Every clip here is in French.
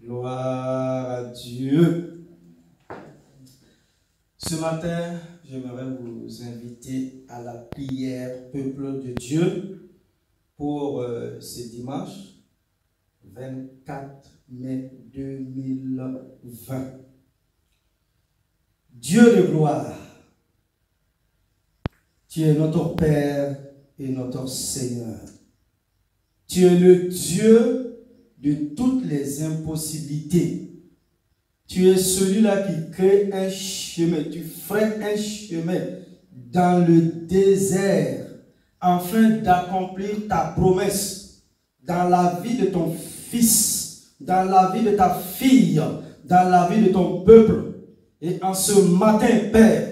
Gloire à Dieu. Ce matin, j'aimerais vous inviter à la prière, peuple de Dieu, pour ce dimanche 24 mai 2020. Dieu de gloire, tu es notre Père et notre Seigneur. Tu es le Dieu de toutes les impossibilités. Tu es celui-là qui crée un chemin. Tu ferais un chemin dans le désert afin d'accomplir ta promesse dans la vie de ton fils, dans la vie de ta fille, dans la vie de ton peuple. Et en ce matin, Père,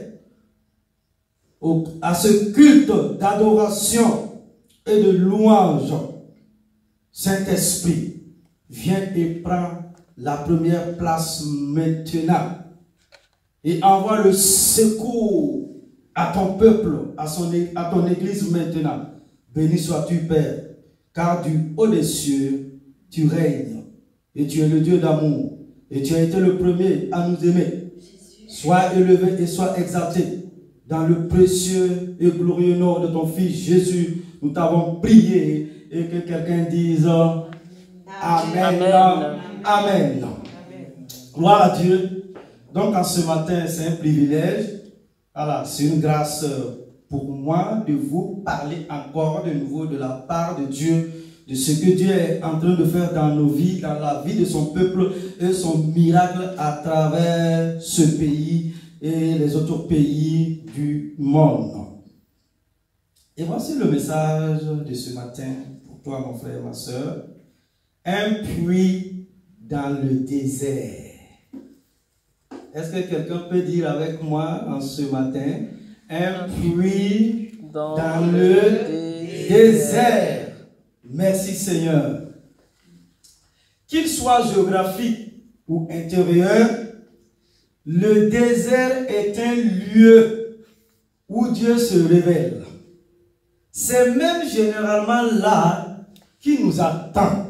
à ce culte d'adoration et de louange, Saint-Esprit, viens et prends la première place maintenant et envoie le secours à ton peuple, à ton église maintenant. Béni sois-tu, Père, car du haut des cieux, tu règnes et tu es le Dieu d'amour et tu as été le premier à nous aimer. Sois élevé et sois exalté dans le précieux et glorieux nom de ton Fils Jésus. Nous t'avons prié et que quelqu'un dise Amen. Amen. Amen. Gloire à Dieu. Donc, en ce matin, c'est un privilège. Voilà, c'est une grâce pour moi de vous parler encore de nouveau de la part de Dieu, de ce que Dieu est en train de faire dans nos vies, dans la vie de son peuple et son miracle à travers ce pays et les autres pays du monde. Et voici le message de ce matin pour toi, mon frère et ma soeur. Un puits dans le désert. Est-ce que quelqu'un peut dire avec moi en ce matin, un puits dans le désert. Merci Seigneur. Qu'il soit géographique ou intérieur, le désert est un lieu où Dieu se révèle. C'est même généralement là qu'il nous attend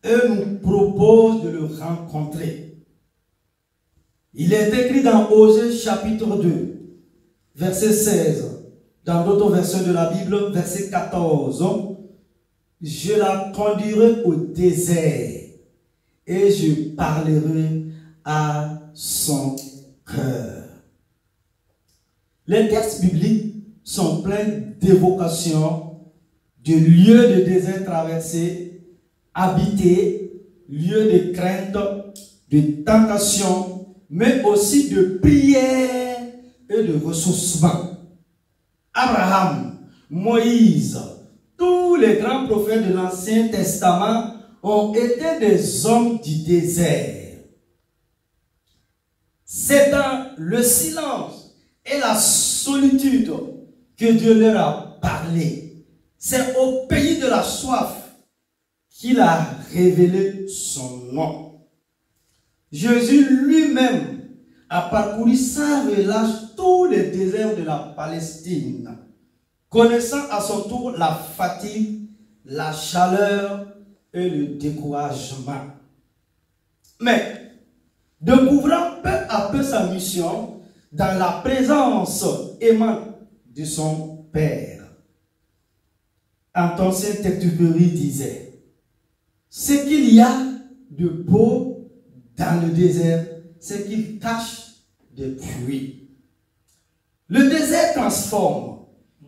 et nous propose de le rencontrer. Il est écrit dans Osée chapitre 2, verset 16, dans d'autres versions de la Bible, verset 14, je la conduirai au désert et je parlerai à son cœur. Les textes bibliques sont pleins d'évocations de lieux de désert traversés, habités, lieux de crainte, de tentation, mais aussi de prière et de ressourcement. Abraham, Moïse, tous les grands prophètes de l'Ancien Testament ont été des hommes du désert. C'est dans le silence et la solitude que Dieu leur a parlé. C'est au pays de la soif qu'il a révélé son nom. Jésus lui-même a parcouru sans relâche tous les déserts de la Palestine, connaissant à son tour la fatigue, la chaleur et le découragement. Mais, découvrant peu à peu sa mission dans la présence aimante de son Père, Anton Saint-Exupéry disait, ce qu'il y a de beau dans le désert, c'est qu'il cache des puits. Le désert transforme,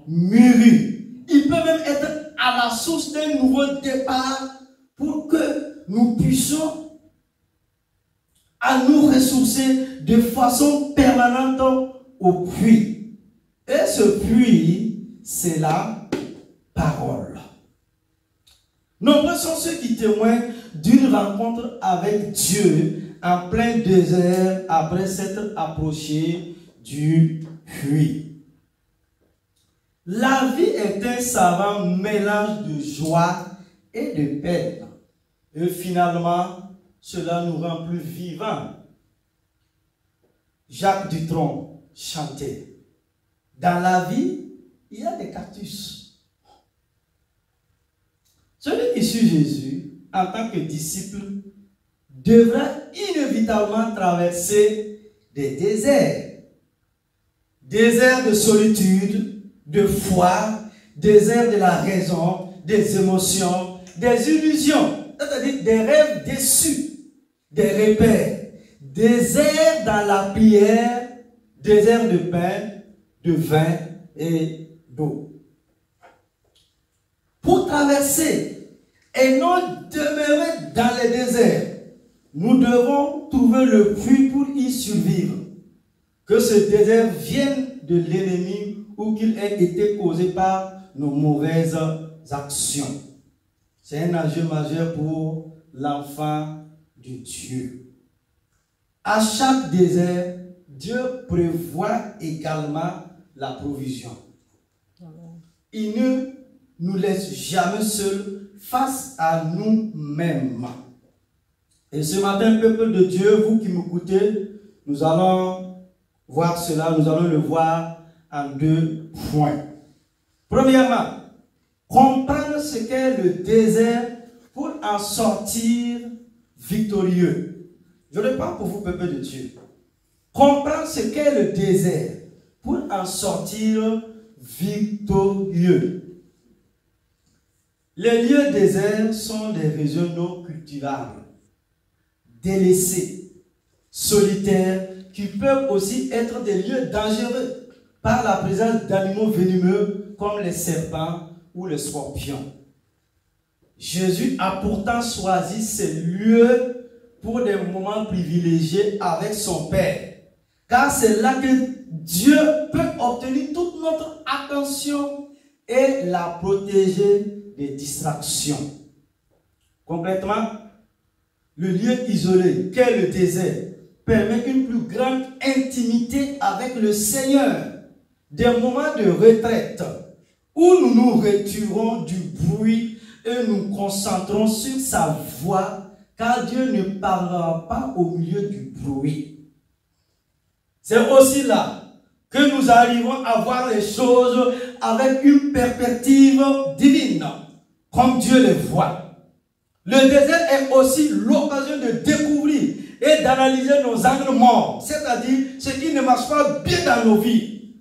mûrit. Il peut même être à la source d'un nouveau départ pour que nous puissions à nous ressourcer de façon permanente au puits. Et ce puits, c'est la parole. Nombreux sont ceux qui témoignent d'une rencontre avec Dieu en plein désert après s'être approché du puits. La vie est un savant mélange de joie et de peine. Et finalement, cela nous rend plus vivants. Jacques Dutronc chantait. Dans la vie, il y a des cactus. Celui qui suit Jésus, en tant que disciple devra inévitablement traverser des déserts. Déserts de solitude, de foi, déserts de la raison, des émotions, des illusions, c'est-à-dire des rêves déçus, des repères. Désert dans la prière, désert de pain, de vin et d'eau. Pour traverser et non demeurer dans les déserts, nous devons trouver le puits pour y survivre. Que ce désert vienne de l'ennemi ou qu'il ait été causé par nos mauvaises actions. C'est un enjeu majeur pour l'enfant de Dieu. À chaque désert, Dieu prévoit également la provision. Il ne nous laisse jamais seuls face à nous-mêmes. Et ce matin, peuple de Dieu, vous qui m'écoutez, nous allons voir cela, nous allons le voir en 2 points. Premièrement, comprendre ce qu'est le désert pour en sortir victorieux. Je le parle pour vous, peuple de Dieu. Comprendre ce qu'est le désert pour en sortir victorieux. Les lieux déserts sont des régions non cultivables, délaissés, solitaires, qui peuvent aussi être des lieux dangereux par la présence d'animaux venimeux comme les serpents ou les scorpions. Jésus a pourtant choisi ces lieux pour des moments privilégiés avec son Père, car c'est là que Dieu peut obtenir toute notre attention et la protéger des distractions. Concrètement, le lieu isolé qu'est le désert permet une plus grande intimité avec le Seigneur, des moments de retraite où nous nous retirons du bruit et nous concentrons sur sa voix, car Dieu ne parlera pas au milieu du bruit. C'est aussi là que nous arrivons à voir les choses avec une perspective divine, comme Dieu les voit. Le désert est aussi l'occasion de découvrir et d'analyser nos angles morts, c'est-à-dire ce qui ne marche pas bien dans nos vies,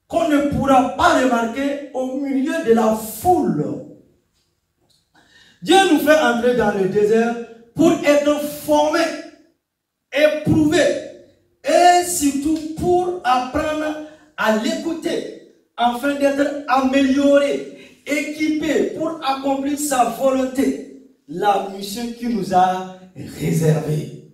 qu'on ne pourra pas remarquer au milieu de la foule. Dieu nous fait entrer dans le désert pour être formés, éprouvés, et surtout pour apprendre à l'écouter, afin d'être améliorés, équipés pour accomplir sa volonté, la mission qui nous a réservée.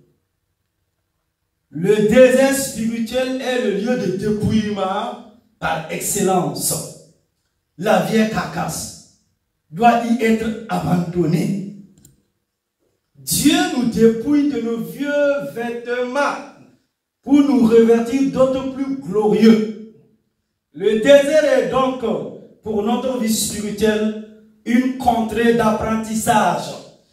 Le désert spirituel est le lieu de dépouillement par excellence. La vieille carcasse doit y être abandonnée. Dieu nous dépouille de nos vieux vêtements pour nous revêtir d'autres plus glorieux. Le désert est donc pour notre vie spirituelle une contrée d'apprentissage,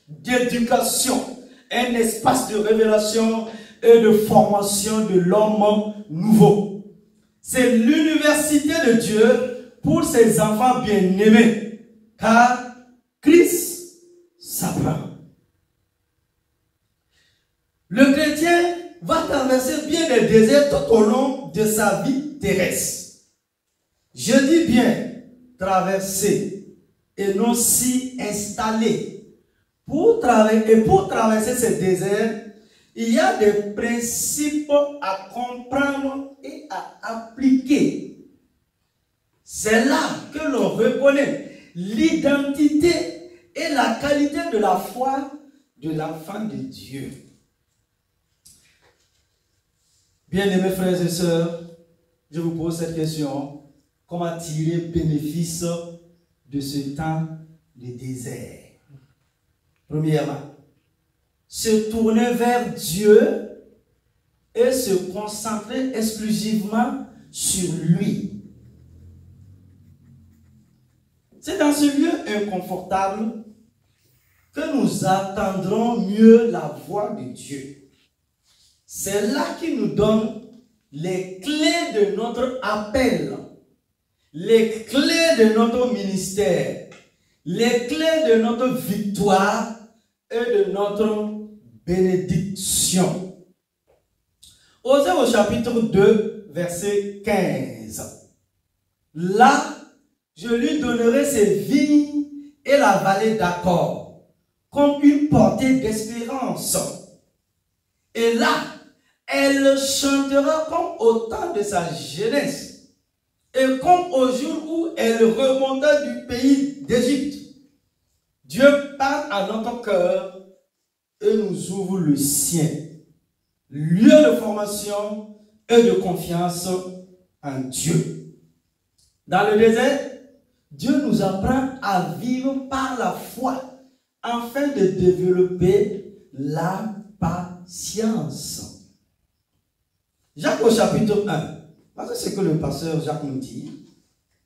d'éducation, un espace de révélation et de formation de l'homme nouveau. C'est l'université de Dieu pour ses enfants bien-aimés, car Christ s'apprend. Le chrétien va traverser bien des déserts tout au long de sa vie terrestre. Je dis bien traverser et non s'y installer. Pour traverser ces déserts, il y a des principes à comprendre et à appliquer. C'est là que l'on reconnaît l'identité et la qualité de la foi de l'enfant de Dieu. Bien-aimés frères et sœurs, je vous pose cette question. Comment tirer bénéfice de ce temps de désert? Premièrement, se tourner vers Dieu et se concentrer exclusivement sur lui. C'est dans ce lieu inconfortable que nous attendrons mieux la voix de Dieu. C'est là qu'il nous donne les clés de notre appel, les clés de notre ministère, les clés de notre victoire et de notre bénédiction. Osée au chapitre 2, verset 15. Là, je lui donnerai ses vignes et la vallée d'Accord, comme une portée d'espérance. Et là, elle chantera comme au temps de sa jeunesse, et comme au jour où elle remonta du pays d'Égypte. Dieu parle à notre cœur et nous ouvre le sien, lieu de formation et de confiance en Dieu. Dans le désert, Dieu nous apprend à vivre par la foi afin de développer la patience. Jacques au chapitre 1, parce que c'est ce que le pasteur Jacques nous dit,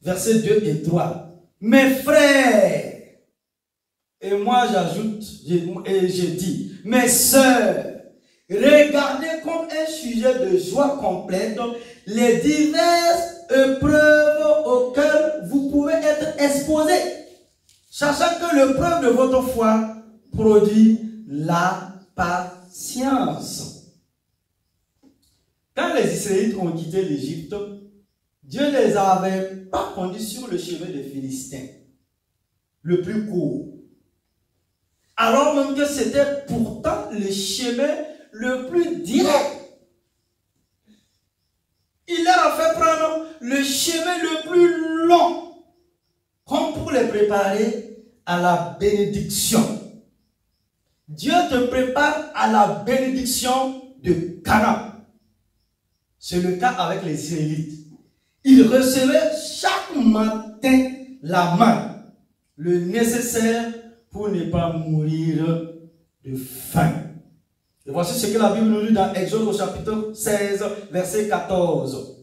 versets 2 et 3. Mes frères, et moi j'ajoute, et je dis, mes sœurs, regardez comme un sujet de joie complète les diverses épreuves auxquelles vous pouvez être exposés, sachant que l'épreuve de votre foi produit la patience. Quand les Israélites ont quitté l'Égypte, Dieu ne les avait pas conduits sur le chemin des Philistins, le plus court. Alors même que c'était pourtant le chemin le plus direct. Il leur a fait prendre le chemin le plus long, comme pour les préparer à la bénédiction. Dieu te prépare à la bénédiction de Canaan. C'est le cas avec les Israélites. Ils recevaient chaque matin la manne, le nécessaire pour ne pas mourir de faim. Et voici ce que la Bible nous dit dans Exode au chapitre 16, verset 14.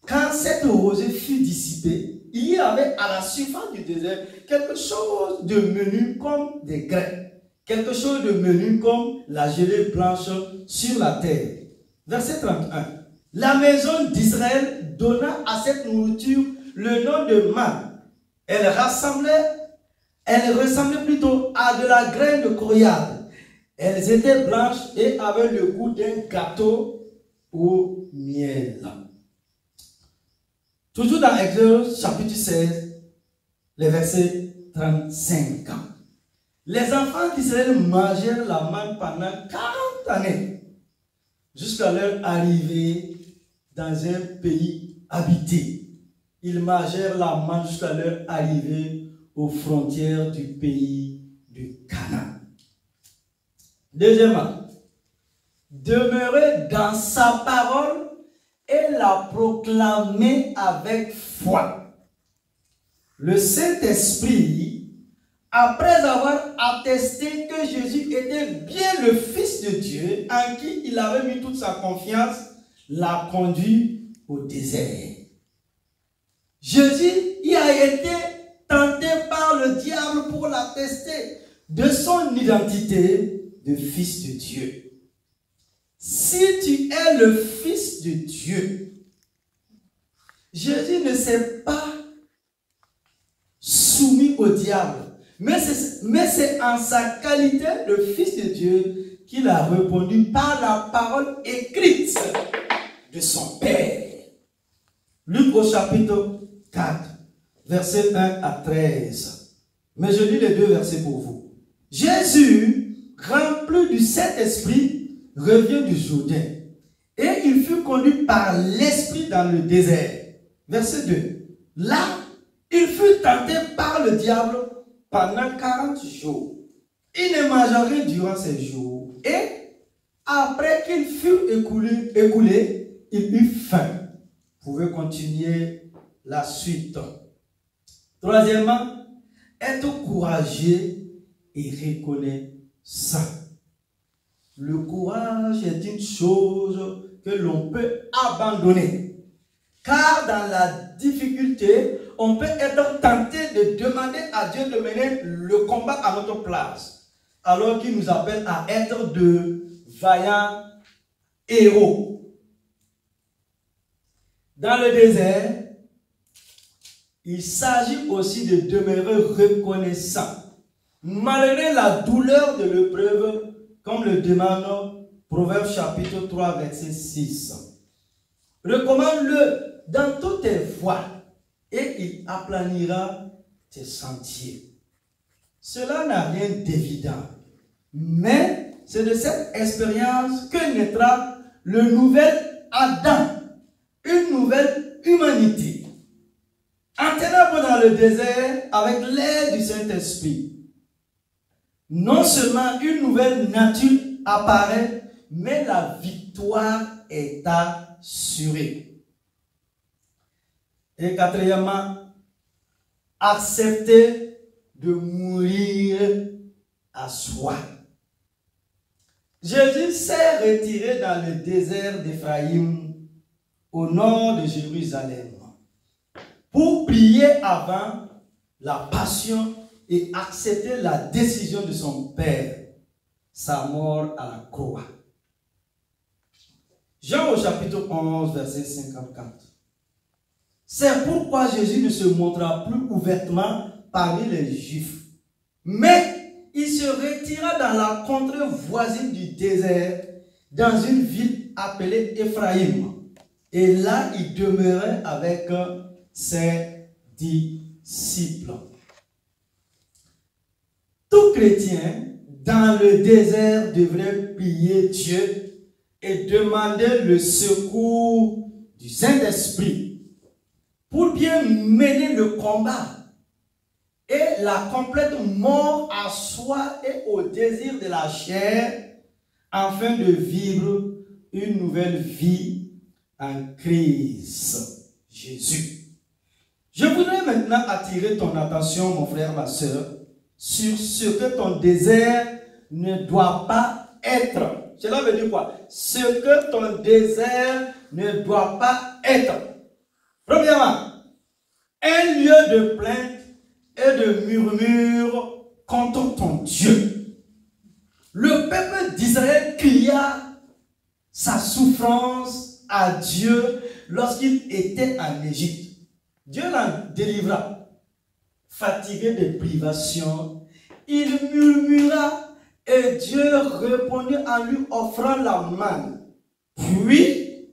Quand cette rosée fut dissipée, il y avait à la surface du désert quelque chose de menu comme des grains, quelque chose de menu comme la gelée blanche sur la terre. Verset 31. La maison d'Israël donna à cette nourriture le nom de manne. Elle ressemblait plutôt à de la graine de coriandre. Elles étaient blanches et avaient le goût d'un gâteau au miel. Toujours dans Exode chapitre 16, les versets 35. Les enfants d'Israël mangèrent la manne pendant 40 années, jusqu'à leur arrivée dans un pays habité. Ils mangèrent la manne jusqu'à leur arrivée aux frontières du pays du Canaan. Deuxièmement, demeurer dans sa parole et la proclamer avec foi. Le Saint-Esprit, après avoir attesté que Jésus était bien le Fils de Dieu, en qui il avait mis toute sa confiance, l'a conduit au désert. Jésus y a été tenté par le diable pour l'attester de son identité de Fils de Dieu. Si tu es le Fils de Dieu, Jésus ne s'est pas soumis au diable, mais c'est en sa qualité de Fils de Dieu qu'il a répondu par la parole écrite de son Père. Luc au chapitre 4, versets 1 à 13. Mais je lis les deux versets pour vous. Jésus, rempli du Saint-Esprit, revient du Jourdain, et il fut conduit par l'Esprit dans le désert. Verset 2. Là, il fut tenté par le diable pendant 40 jours. Il ne mangea rien durant ces jours. Et après qu'il fut écoulé, il eut faim. Vous pouvez continuer la suite. Troisièmement, être courageux et reconnaissant. Le courage est une chose que l'on peut abandonner. Car dans la difficulté, on peut être tenté de demander à Dieu de mener le combat à notre place, alors qu'il nous appelle à être de vaillants héros. Dans le désert, il s'agit aussi de demeurer reconnaissant, malgré la douleur de l'épreuve comme le demande Proverbe chapitre 3, verset 6. Recommande-le dans toutes tes voies et il aplanira tes sentiers. Cela n'a rien d'évident, mais c'est de cette expérience que naîtra le nouvel Adam, une nouvelle humanité. Entraînez-vous dans le désert avec l'aide du Saint-Esprit. Non seulement une nouvelle nature apparaît, mais la victoire est assurée. Et quatrièmement, accepter de mourir à soi. Jésus s'est retiré dans le désert d'Éphraïm, au nord de Jérusalem, pour prier avant la passion et accepter la décision de son Père, sa mort à la croix. Jean au chapitre 11, verset 54. C'est pourquoi Jésus ne se montra plus ouvertement parmi les Juifs, mais il se retira dans la contrée voisine du désert, dans une ville appelée Éphraïm. Et là, il demeurait avec ses disciples. Tout chrétien dans le désert devrait prier Dieu et demander le secours du Saint-Esprit pour bien mener le combat et la complète mort à soi et au désir de la chair, afin de vivre une nouvelle vie en Christ Jésus. Je voudrais maintenant attirer ton attention, mon frère, ma soeur, sur ce que ton désert ne doit pas être. Cela veut dire quoi? Ce que ton désert ne doit pas être. Premièrement, un lieu de plainte et de murmure contre ton Dieu. Le peuple d'Israël cria sa souffrance à Dieu lorsqu'il était en Égypte. Dieu l'en délivra. Fatigué de privations, il murmura et Dieu répondit en lui offrant la manne. Puis,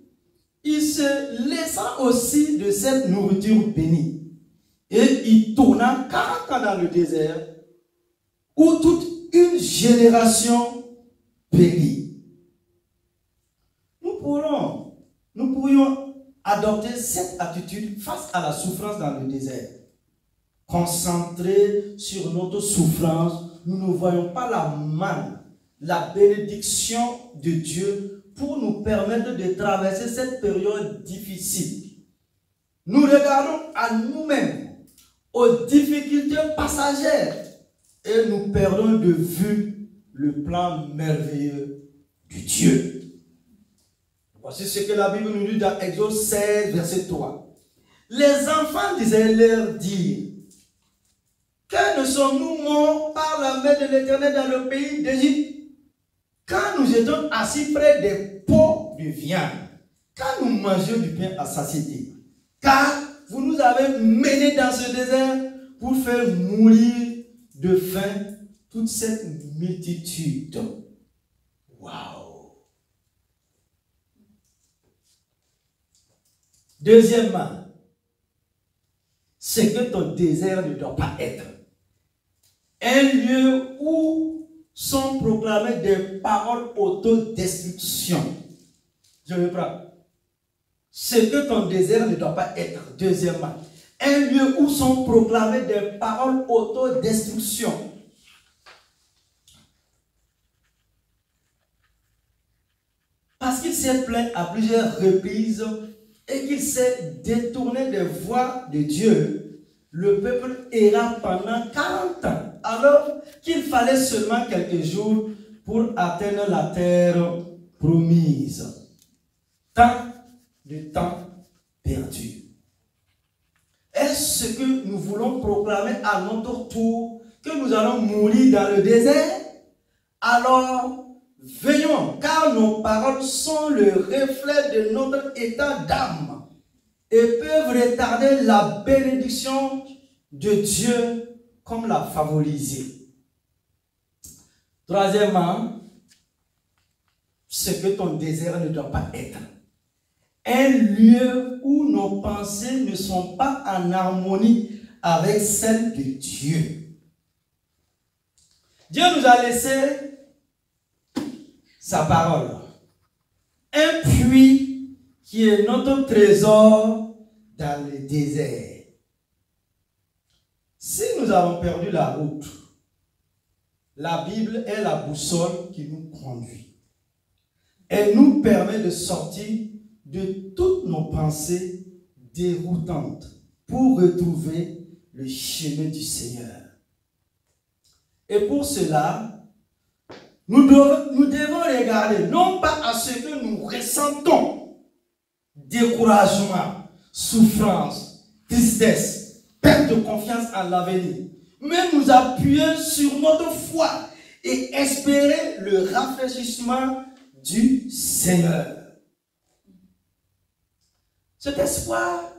il se laissa aussi de cette nourriture bénie. Et il tourna 40 ans dans le désert, où toute une génération périt. Nous pourrions adopter cette attitude face à la souffrance dans le désert. Concentrés sur notre souffrance, nous ne voyons pas la manne, la bénédiction de Dieu pour nous permettre de traverser cette période difficile. Nous regardons à nous-mêmes, aux difficultés passagères, et nous perdons de vue le plan merveilleux de Dieu. Voici ce que la Bible nous dit dans Exode 16, verset 3. Les enfants d'Israël leur dirent: que ne sommes-nous morts par la main de l'Éternel dans le pays d'Égypte, quand nous étions assis près des pots de viande, quand nous mangions du pain à satiété? Car vous nous avez menés dans ce désert pour faire mourir de faim toute cette multitude. Waouh! Deuxièmement, c'est que ton désert ne doit pas être un lieu où sont proclamées des paroles autodestruction. Je reprends. Ce que ton désert ne doit pas être. Deuxièmement, un lieu où sont proclamées des paroles autodestruction. Parce qu'il s'est plaint à plusieurs reprises et qu'il s'est détourné des voies de Dieu, le peuple erra pendant 40 ans, alors qu'il fallait seulement quelques jours pour atteindre la terre promise. Tant de temps perdu. Est-ce que nous voulons proclamer à notre tour que nous allons mourir dans le désert? Alors, veillons, car nos paroles sont le reflet de notre état d'âme et peuvent retarder la bénédiction de Dieu comme la favoriser. Troisièmement, ce que ton désert ne doit pas être. Un lieu où nos pensées ne sont pas en harmonie avec celles de Dieu. Dieu nous a laissé sa parole. Un puits qui est notre trésor dans le désert. Si nous avons perdu la route, la Bible est la boussole qui nous conduit. Elle nous permet de sortir de toutes nos pensées déroutantes pour retrouver le chemin du Seigneur. Et pour cela, nous devons regarder non pas à ce que nous ressentons, découragement, souffrance, tristesse, perte de confiance en l'avenir, mais nous appuyer sur notre foi et espérer le rafraîchissement du Seigneur. Cet espoir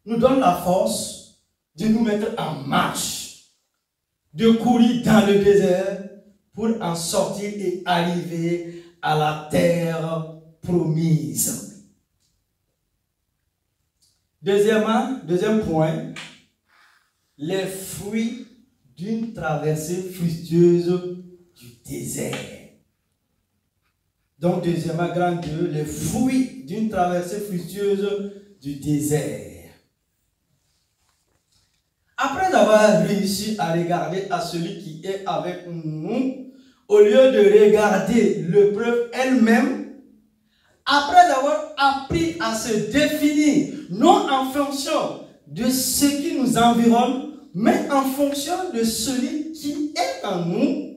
nous donne la force de nous mettre en marche, de courir dans le désert pour en sortir et arriver à la terre promise. Deuxième point, les fruits d'une traversée fructueuse du désert. Donc, deuxièmement, grand 2, les fruits d'une traversée fructueuse du désert. Après avoir réussi à regarder à celui qui est avec nous, au lieu de regarder l'épreuve elle-même, après avoir appris à se définir, non en fonction de ce qui nous environne, mais en fonction de celui qui est en nous,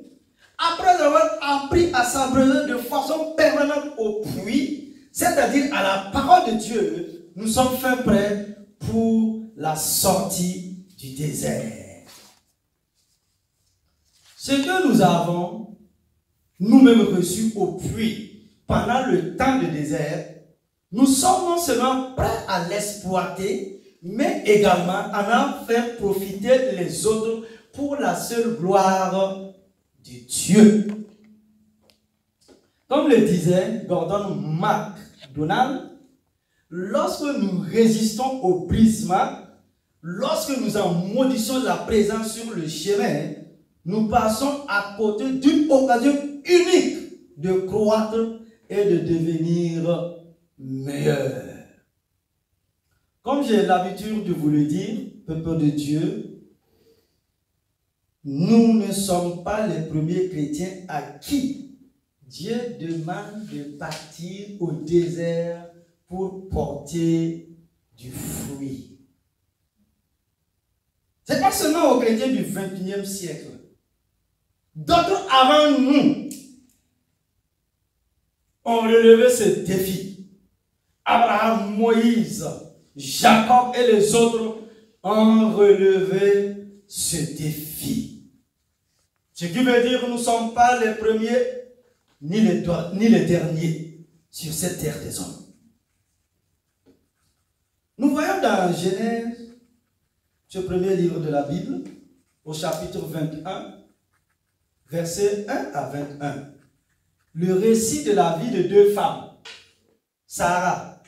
après avoir appris à s'abreuver de façon permanente au puits, c'est-à-dire à la parole de Dieu, nous sommes faits prêts pour la sortie du désert. Ce que nous avons nous-mêmes reçu au puits pendant le temps de désert, nous sommes non seulement prêts à l'exploiter, mais également à en faire profiter les autres pour la seule gloire de Dieu. Comme le disait Gordon MacDonald, lorsque nous résistons au brisement, lorsque nous en maudissons la présence sur le chemin, nous passons à côté d'une occasion unique de croître et de devenir meilleur. Comme j'ai l'habitude de vous le dire, peuple de Dieu, nous ne sommes pas les premiers chrétiens à qui Dieu demande de partir au désert pour porter du fruit. Ce n'est pas seulement aux chrétiens du 21e siècle. D'autres avant nous ont relevé ce défi. Abraham, Moïse, Jacob et les autres ont relevé ce défi. Ce qui veut dire que nous ne sommes pas les premiers ni les derniers sur cette terre des hommes. Nous voyons dans Genèse, ce premier livre de la Bible, au chapitre 21, versets 1 à 21, le récit de la vie de deux femmes, Sarah,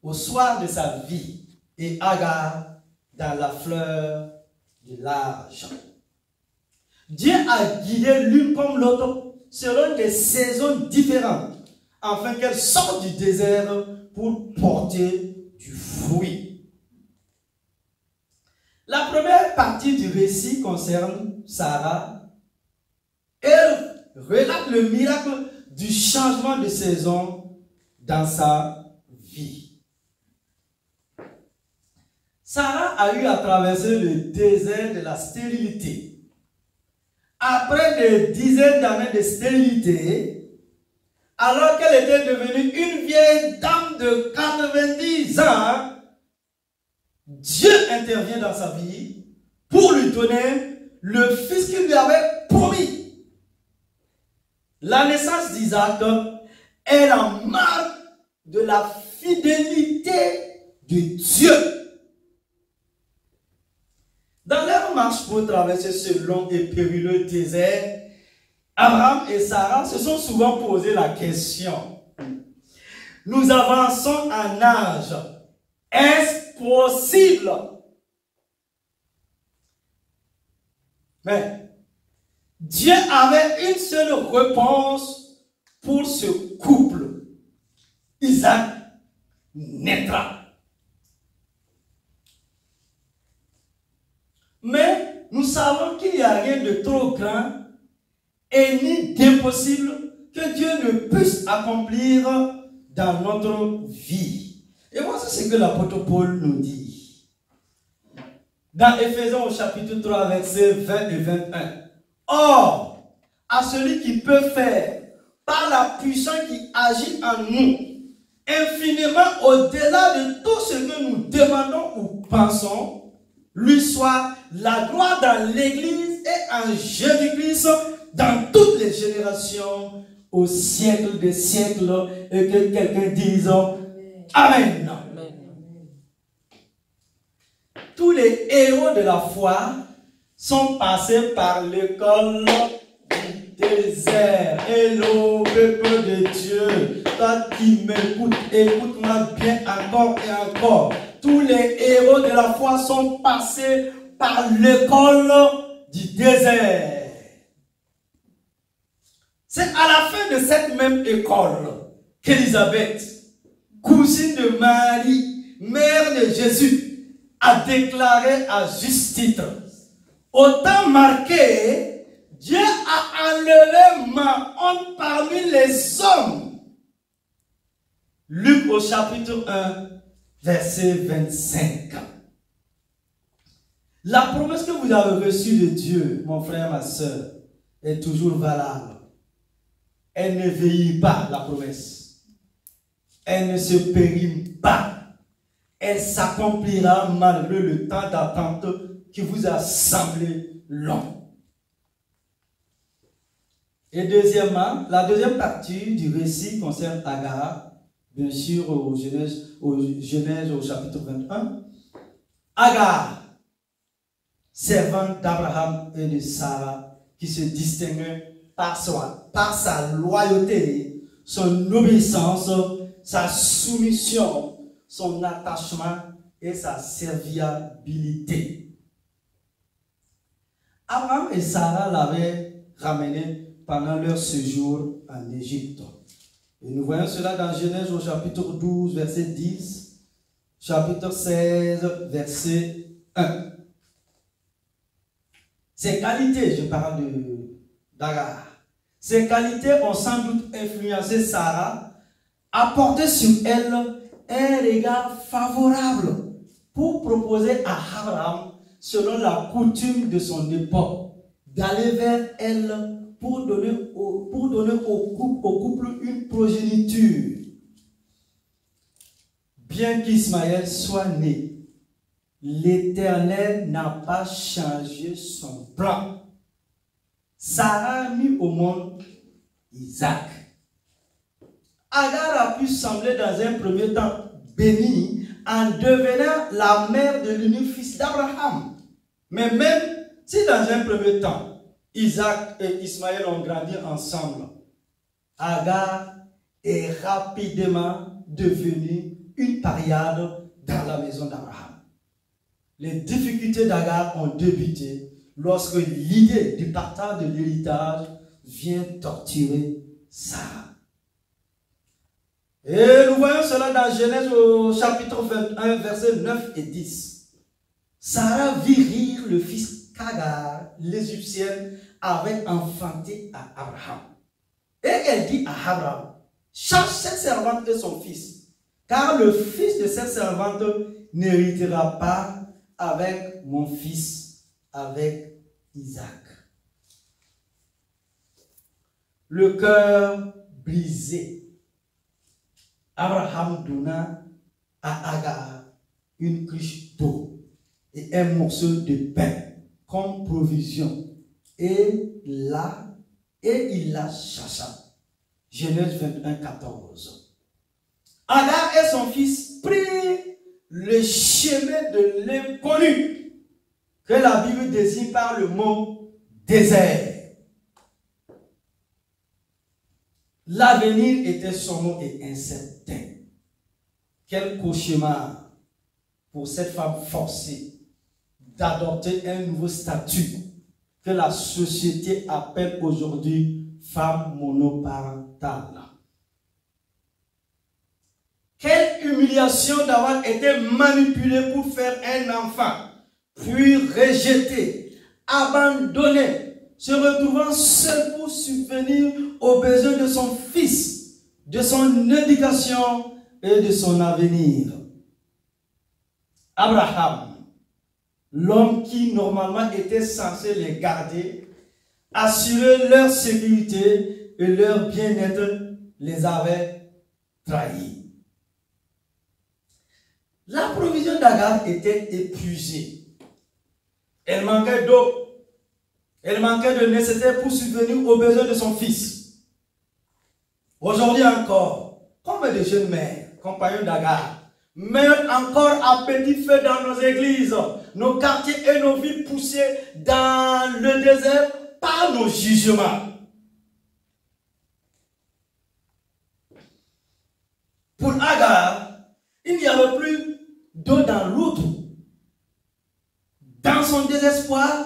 au soir de sa vie, et Agar, dans la fleur de l'âge. Dieu a guidé l'une comme l'autre selon des saisons différentes, afin qu'elles sortent du désert pour porter du fruit. La première partie du récit concerne Sarah. Elle relate le miracle du changement de saison dans sa vie. Sarah a eu à traverser le désert de la stérilité. Après des dizaines d'années de stérilité, alors qu'elle était devenue une vieille dame de 90 ans, Dieu intervient dans sa vie pour lui donner le fils qu'il lui avait promis. La naissance d'Isaac est la marque de la fidélité de Dieu. Dans leur marche pour traverser ce long et périlleux désert, Abraham et Sarah se sont souvent posé la question. Nous avançons en âge. Est-ce possible? Mais Dieu avait une seule réponse pour ce couple. Isaac naîtra. Mais nous savons qu'il n'y a rien de trop grand et ni d'impossible que Dieu ne puisse accomplir dans notre vie. Et moi, c'est ce que l'apôtre Paul nous dit. Dans Éphésiens au chapitre 3, versets 20 et 21. Or, à celui qui peut faire, par la puissance qui agit en nous, infiniment au-delà de tout ce que nous demandons ou pensons, lui soit la gloire dans l'Église et en Jésus-Christ dans toutes les générations, au siècle des siècles, et que quelqu'un dise Amen. Amen. Tous les héros de la foi sont passés par l'école du désert. Hello, peuple de Dieu, toi qui m'écoutes, écoute-moi bien encore et encore. Tous les héros de la foi sont passés par l'école du désert. C'est à la fin de cette même école qu'Élisabeth, cousine de Marie, mère de Jésus, a déclaré à juste titre: au temps marqué, Dieu a enlevé ma honte parmi les hommes. Luc au chapitre 1, verset 25. La promesse que vous avez reçue de Dieu, mon frère, ma soeur, est toujours valable. Elle ne vieillit pas, la promesse. Elle ne se périme pas. Elle s'accomplira malgré le temps d'attente qui vous a semblé long. Et deuxièmement, la deuxième partie du récit concerne Agar, bien sûr au Genèse au chapitre 21. Agar, servante d'Abraham et de Sarah, qui se distinguait par sa loyauté, son obéissance, sa soumission, son attachement et sa serviabilité. Abraham et Sarah l'avaient ramené pendant leur séjour en Égypte. Et nous voyons cela dans Genèse au chapitre 12, verset 10, chapitre 16, verset 1. Ses qualités, je parle d'Agar, ses qualités ont sans doute influencé Sarah, apporté sur elle un regard favorable pour proposer à Abraham, selon la coutume de son époque, d'aller vers elle pour donner au couple une progéniture. Bien qu'Ismaël soit né, l'Éternel n'a pas changé son plan. Sarah a mis au monde Isaac. Agar a pu sembler dans un premier temps bénie en devenant la mère de l'unique fils d'Abraham. Mais même si dans un premier temps, Isaac et Ismaël ont grandi ensemble, Agar est rapidement devenue une pariade dans la maison d'Abraham. Les difficultés d'Agar ont débuté lorsque l'idée du partage de l'héritage vient torturer Sarah. Et nous voyons cela dans Genèse au chapitre 21, versets 9 et 10. Sarah vit rire le fils qu'Agar, l'Égyptienne, avait enfanté à Abraham. Et elle dit à Abraham: cherche cette servante et son fils, car le fils de cette servante n'héritera pas avec mon fils, avec Isaac. Le cœur brisé, Abraham donna à Agar une cruche d'eau et un morceau de pain comme provision. Et il la chercha. Genèse 21, 14. Agar et son fils prirent le chemin de l'inconnu, que la Bible désigne par le mot désert. L'avenir était sombre et incertain. Quel cauchemar pour cette femme forcée d'adopter un nouveau statut que la société appelle aujourd'hui femme monoparentale. Quelle humiliation d'avoir été manipulée pour faire un enfant, puis rejeté, abandonné, se retrouvant seul pour subvenir aux besoins de son fils, de son éducation et de son avenir. Abraham, l'homme qui normalement était censé les garder, assurer leur sécurité et leur bien-être, les avait trahis. La provision d'Agar était épuisée. Elle manquait d'eau. Elle manquait de nécessaire pour subvenir aux besoins de son fils. Aujourd'hui encore, combien de jeunes mères, compagnons d'Agar, meurent encore à petit feu dans nos églises, nos quartiers et nos villes poussées dans le désert par nos jugements. Pour Agar, il n'y avait plus d'eau dans l'outre. Dans son désespoir,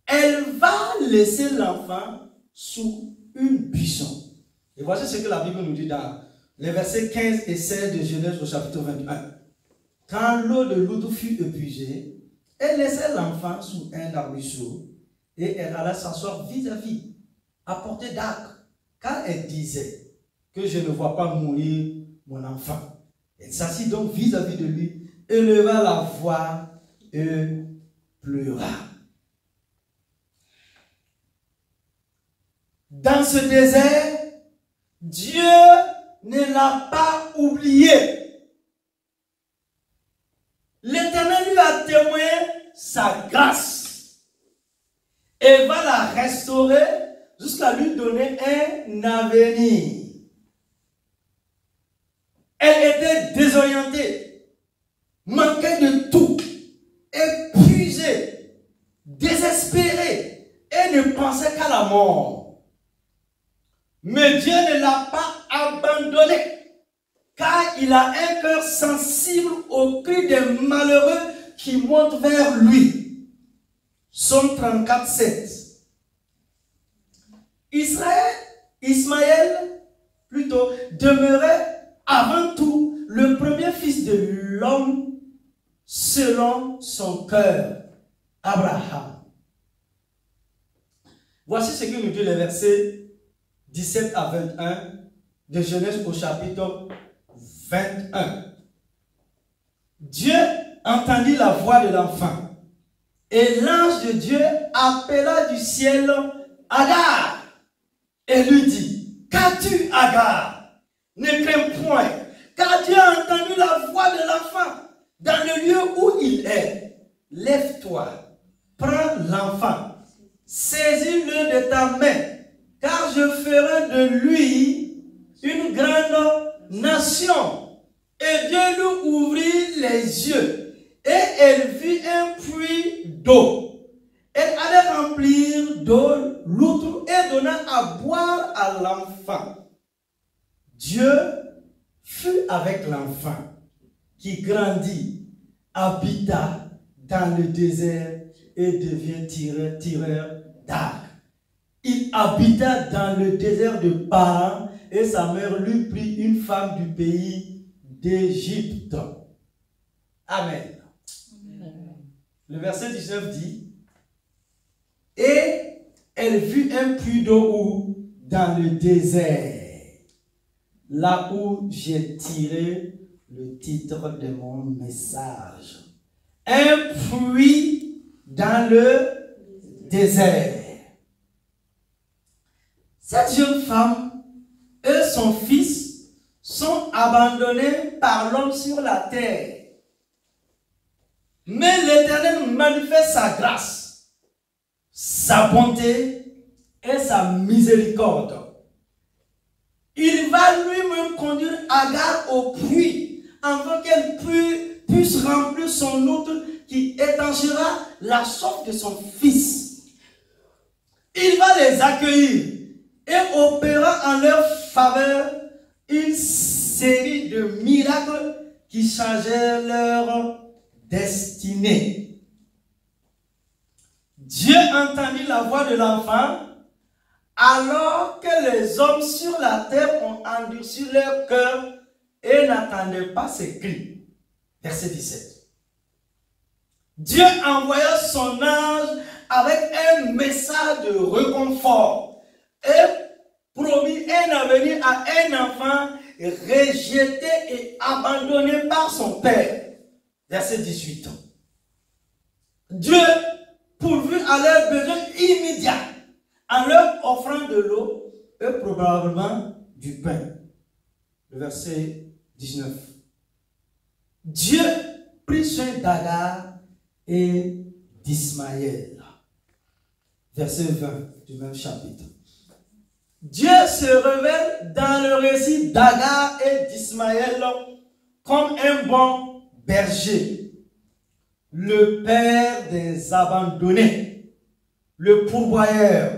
elle va laisser l'enfant sous une buisson. Et voici ce que la Bible nous dit dans les versets 15 et 16 de Genèse au chapitre 21. Quand l'eau de l'outre fut épuisée, elle laissait l'enfant sous un arbrisseau et elle alla s'asseoir vis-à-vis, à portée d'arc, car elle disait que je ne vois pas mourir mon enfant. Elle s'assit donc vis-à-vis de lui, éleva la voix et pleura. Dans ce désert, Dieu ne l'a pas oublié. L'Éternel lui a témoigné sa grâce et va la restaurer jusqu'à lui donner un avenir. Elle était désorientée, manquait de tout, épuisée, désespérée et ne pensait qu'à la mort. Mais Dieu ne l'a pas abandonnée, car il a un cœur sensible au cri des malheureux qui montent vers lui. Psaume 34, 7. Ismaël, plutôt, demeurait avant tout le premier fils de l'homme selon son cœur, Abraham. Voici ce que nous dit les versets 17 à 21 de Genèse au chapitre 21. Dieu entendit la voix de l'enfant et l'ange de Dieu appela du ciel Agar et lui dit: qu'as-tu, Agar? Ne crains point, car Dieu a entendu la voix de l'enfant dans le lieu où il est. Lève-toi, prends l'enfant, saisis-le de ta main, car je ferai de lui une grande nation. Et Dieu lui ouvrit les yeux, et elle vit un puits d'eau. Elle allait remplir d'eau l'outre et donna à boire à l'enfant. Dieu fut avec l'enfant qui grandit, habita dans le désert et devient tireur d'arc. Il habita dans le désert de Paran et sa mère lui prit une femme du pays d'Égypte. Amen. Le verset 19 dit: et elle vit un puits d'eau où? Dans le désert. Là où j'ai tiré le titre de mon message. Un puits dans le désert. Cette jeune femme et son fils sont abandonnés par l'homme sur la terre. Mais l'Éternel manifeste sa grâce, sa bonté et sa miséricorde. Il va lui-même conduire Agar au puits, afin qu'elle puisse remplir son outre qui étanchera la soif de son fils. Il va les accueillir et opérera en leur faveur une série de miracles qui changèrent leur destinée. Dieu entendit la voix de l'enfant alors que les hommes sur la terre ont endurci leur cœur et n'attendaient pas ses cris. Verset 17. Dieu envoya son ange avec un message de réconfort et promit un avenir à un enfant rejeté et abandonné par son père. Verset 18. Dieu pourvut à leurs besoins immédiats en leur offrant de l'eau et probablement du pain. Le verset 19. Dieu prit soin d'Agar et d'Ismaël. Verset 20 du même chapitre. Dieu se révèle dans le récit d'Agar et d'Ismaël comme un bon berger, le père des abandonnés, le pourvoyeur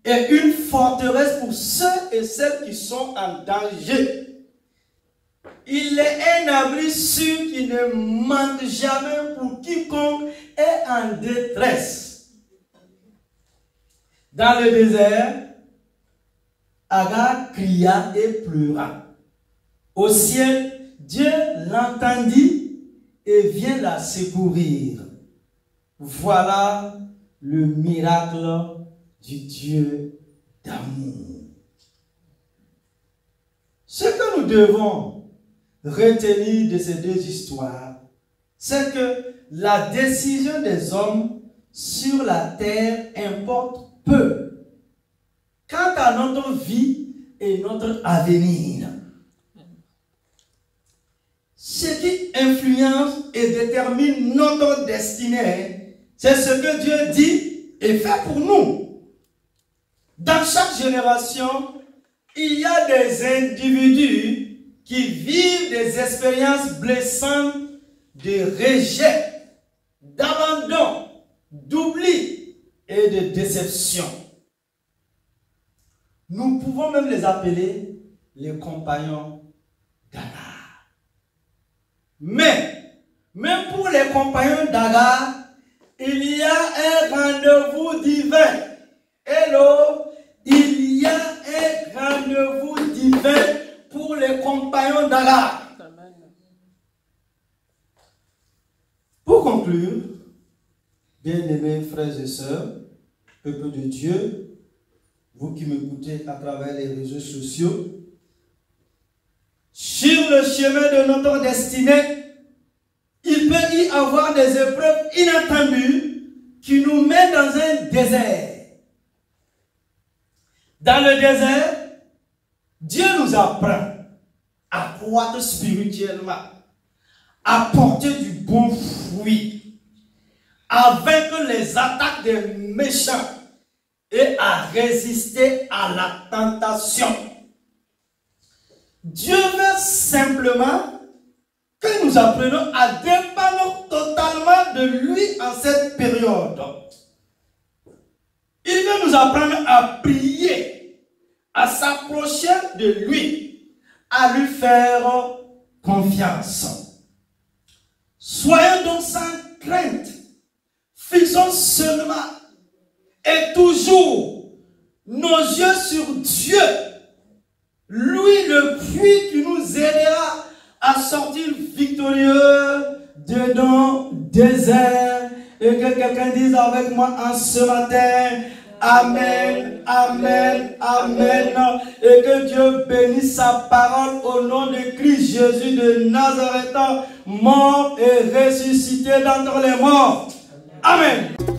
et une forteresse pour ceux et celles qui sont en danger. Il est un abri sûr qui ne manque jamais pour quiconque est en détresse. Dans le désert, Agar cria et pleura. Au ciel, Dieu l'entendit et vient la secourir. Voilà le miracle du Dieu d'amour. Ce que nous devons retenir de ces deux histoires, c'est que la décision des hommes sur la terre importe peu quant à notre vie et notre avenir. Ce qui influence et détermine notre destinée, c'est ce que Dieu dit et fait pour nous. Dans chaque génération, il y a des individus qui vivent des expériences blessantes de rejet, d'abandon, d'oubli et de déception. Nous pouvons même les appeler les compagnons d'Agar. Mais, même pour les compagnons d'Agar, il y a un rendez-vous divin. Hello, il y a un rendez-vous divin pour les compagnons d'Agar. Pour conclure, bien-aimés frères et sœurs, peuple de Dieu, vous qui m'écoutez à travers les réseaux sociaux, sur le chemin de notre destinée, il peut y avoir des épreuves inattendues qui nous mènent dans un désert. Dans le désert, Dieu nous apprend à croître spirituellement, à porter du bon fruit, à vaincre les attaques des méchants et à résister à la tentation. Dieu veut simplement que nous apprenions à dépendre totalement de lui en cette période. Il veut nous apprendre à prier, à s'approcher de lui, à lui faire confiance. Soyons donc sans crainte, fixons seulement et toujours nos yeux sur Dieu, lui le puits qui nous aidera à sortir victorieux de nos déserts. Et que quelqu'un dise avec moi en ce matin, Amen, Amen, Amen. Et que Dieu bénisse sa parole au nom de Christ Jésus de Nazareth, mort et ressuscité d'entre les morts. Amen.